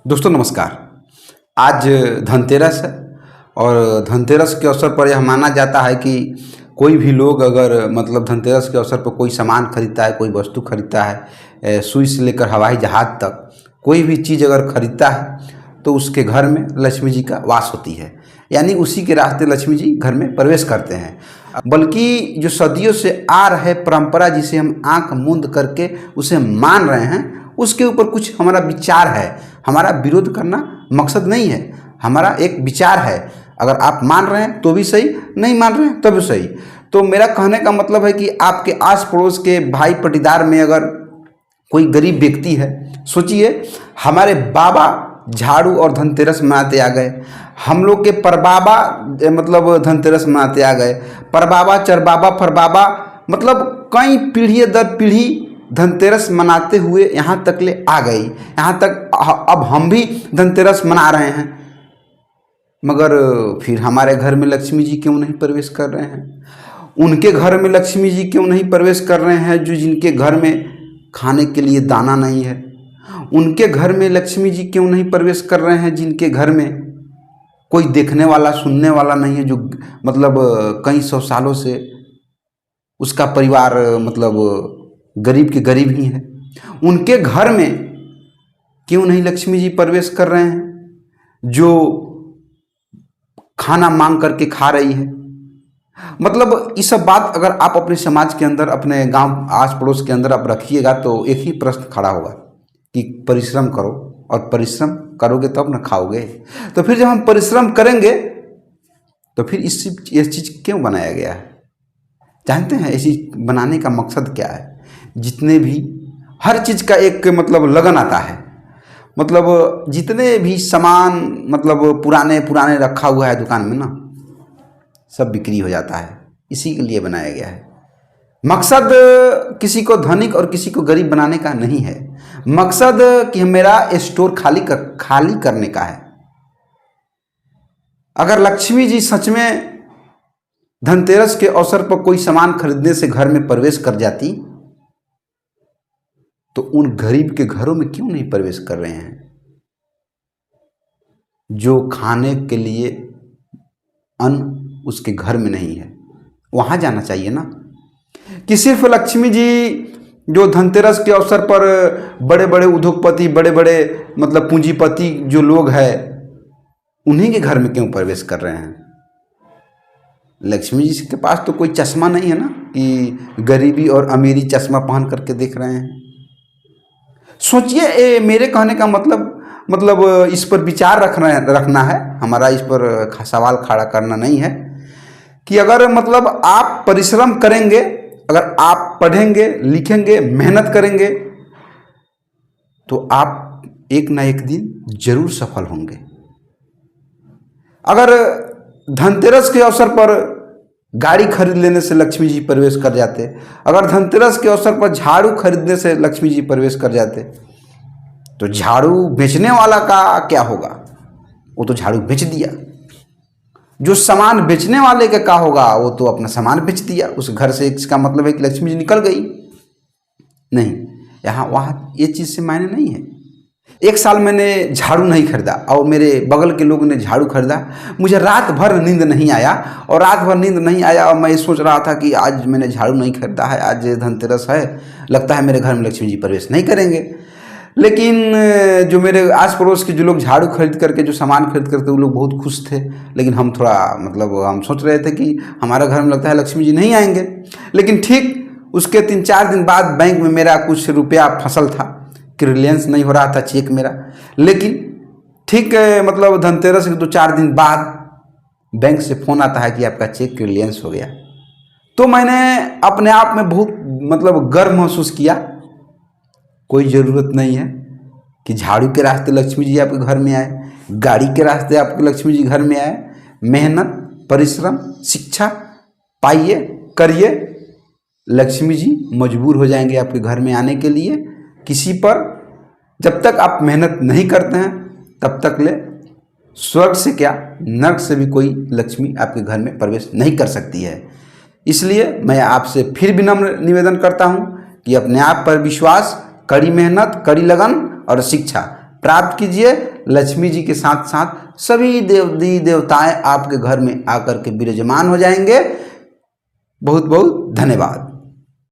दोस्तों नमस्कार। आज धनतेरस है और धनतेरस के अवसर पर यह माना जाता है कि कोई भी लोग अगर मतलब धनतेरस के अवसर पर कोई सामान खरीदता है, कोई वस्तु खरीदता है, सुई से लेकर हवाई जहाज़ तक कोई भी चीज़ अगर खरीदता है तो उसके घर में लक्ष्मी जी का वास होती है। यानी उसी के रास्ते लक्ष्मी जी घर में प्रवेश करते हैं। बल्कि जो सदियों से आ रहे परंपरा जिसे हम आंख मूंद करके उसे मान रहे हैं, उसके ऊपर कुछ हमारा विचार है। हमारा विरोध करना मकसद नहीं है, हमारा एक विचार है। अगर आप मान रहे हैं तो भी सही, नहीं मान रहे हैं तब भी सही। तो मेरा कहने का मतलब है कि आपके आस पड़ोस के भाई पटीदार में अगर कोई गरीब व्यक्ति है, सोचिए हमारे बाबा झाड़ू और धनतेरस मनाते आ गए, हम लोग के परबाबा मतलब धनतेरस मनाते आ गए, परबाबा चरबाबा फरबाबा मतलब कई पीढ़ी दर पीढ़ी धनतेरस मनाते हुए यहाँ तक ले आ गई। यहाँ तक अब हम भी धनतेरस मना रहे हैं, मगर फिर हमारे घर में लक्ष्मी जी क्यों नहीं प्रवेश कर रहे हैं? उनके घर में लक्ष्मी जी क्यों नहीं प्रवेश कर रहे हैं जो जिनके घर में खाने के लिए दाना नहीं है? उनके घर में लक्ष्मी जी क्यों नहीं प्रवेश कर रहे हैं जिनके घर में कोई देखने वाला सुनने वाला नहीं है, जो मतलब कई सौ सालों से उसका परिवार मतलब गरीब के गरीब ही है? उनके घर में क्यों नहीं लक्ष्मी जी प्रवेश कर रहे हैं जो खाना मांग करके खा रही है? मतलब ये सब बात अगर आप अपने समाज के अंदर, अपने गांव आस पड़ोस के अंदर आप रखिएगा तो एक ही प्रश्न खड़ा होगा कि परिश्रम करो, और परिश्रम करोगे तब ना खाओगे। तो फिर जब हम परिश्रम करेंगे तो फिर ये चीज़ क्यों बनाया गया है? जानते हैं ऐसी बनाने का मकसद क्या है? जितने भी हर चीज़ का एक मतलब लगन आता है, मतलब जितने भी सामान मतलब पुराने पुराने रखा हुआ है दुकान में ना, सब बिक्री हो जाता है। इसी के लिए बनाया गया है। मकसद किसी को धनिक और किसी को गरीब बनाने का नहीं है, मकसद कि मेरा स्टोर खाली करने का है। अगर लक्ष्मी जी सच में धनतेरस के अवसर पर कोई सामान खरीदने से घर में प्रवेश कर जाती तो उन गरीब के घरों में क्यों नहीं प्रवेश कर रहे हैं? जो खाने के लिए अन्न उसके घर में नहीं है, वहां जाना चाहिए ना। कि सिर्फ लक्ष्मी जी जो धनतेरस के अवसर पर बड़े बड़े उद्योगपति, बड़े बड़े मतलब पूंजीपति जो लोग हैं, उन्हीं के घर में क्यों प्रवेश कर रहे हैं? लक्ष्मी जी के पास तो कोई चश्मा नहीं है ना कि गरीबी और अमीरी चश्मा पहन करके देख रहे हैं। सोचिए, मेरे कहने का मतलब इस पर विचार रखना है। हमारा इस पर सवाल खड़ा करना नहीं है कि अगर मतलब आप परिश्रम करेंगे, अगर आप पढ़ेंगे लिखेंगे मेहनत करेंगे तो आप एक ना एक दिन जरूर सफल होंगे। अगर धनतेरस के अवसर पर गाड़ी खरीद लेने से लक्ष्मी जी प्रवेश कर जाते, अगर धनतेरस के अवसर पर झाड़ू खरीदने से लक्ष्मी जी प्रवेश कर जाते, तो झाड़ू बेचने वाला का क्या होगा? वो तो झाड़ू बेच दिया। जो सामान बेचने वाले का क्या होगा? वो तो अपना सामान बेच दिया उस घर से। इसका मतलब है कि लक्ष्मी जी निकल गई? नहीं, यहाँ वहाँ ये चीज़ से मायने नहीं है। एक साल मैंने झाड़ू नहीं खरीदा और मेरे बगल के लोग ने झाड़ू खरीदा, मुझे रात भर नींद नहीं आया। और रात भर नींद नहीं आया और मैं ये सोच रहा था कि आज मैंने झाड़ू नहीं खरीदा है, आज धनतेरस है, लगता है मेरे घर में लक्ष्मी जी प्रवेश नहीं करेंगे। लेकिन जो मेरे आस पड़ोस के जो लोग झाड़ू खरीद करके, जो सामान खरीद करके, वो लोग बहुत खुश थे। लेकिन हम थोड़ा मतलब हम सोच रहे थे कि हमारे घर में लगता है लक्ष्मी जी नहीं आएंगे। लेकिन ठीक उसके 3-4 दिन बाद बैंक में मेरा कुछ रुपया फसल था, क्लियरेंस नहीं हो रहा था चेक मेरा। लेकिन ठीक मतलब धनतेरस के 2-4 दिन बाद बैंक से फ़ोन आता है कि आपका चेक क्लियरेंस हो गया। तो मैंने अपने आप में बहुत मतलब गर्व महसूस किया। कोई ज़रूरत नहीं है कि झाड़ू के रास्ते लक्ष्मी जी आपके घर में आए, गाड़ी के रास्ते आपके लक्ष्मी जी घर में आए। मेहनत, परिश्रम, शिक्षा पाइए, करिए, लक्ष्मी जी मजबूर हो जाएंगे आपके घर में आने के लिए। किसी पर जब तक आप मेहनत नहीं करते हैं तब तक ले स्वर्ग से क्या नर्क से भी कोई लक्ष्मी आपके घर में प्रवेश नहीं कर सकती है। इसलिए मैं आपसे फिर विनम्र निवेदन करता हूं कि अपने आप पर विश्वास, कड़ी मेहनत, कड़ी लगन और शिक्षा प्राप्त कीजिए। लक्ष्मी जी के साथ साथ सभी देवी देवताएं आपके घर में आकर के विराजमान हो जाएंगे। बहुत बहुत धन्यवाद।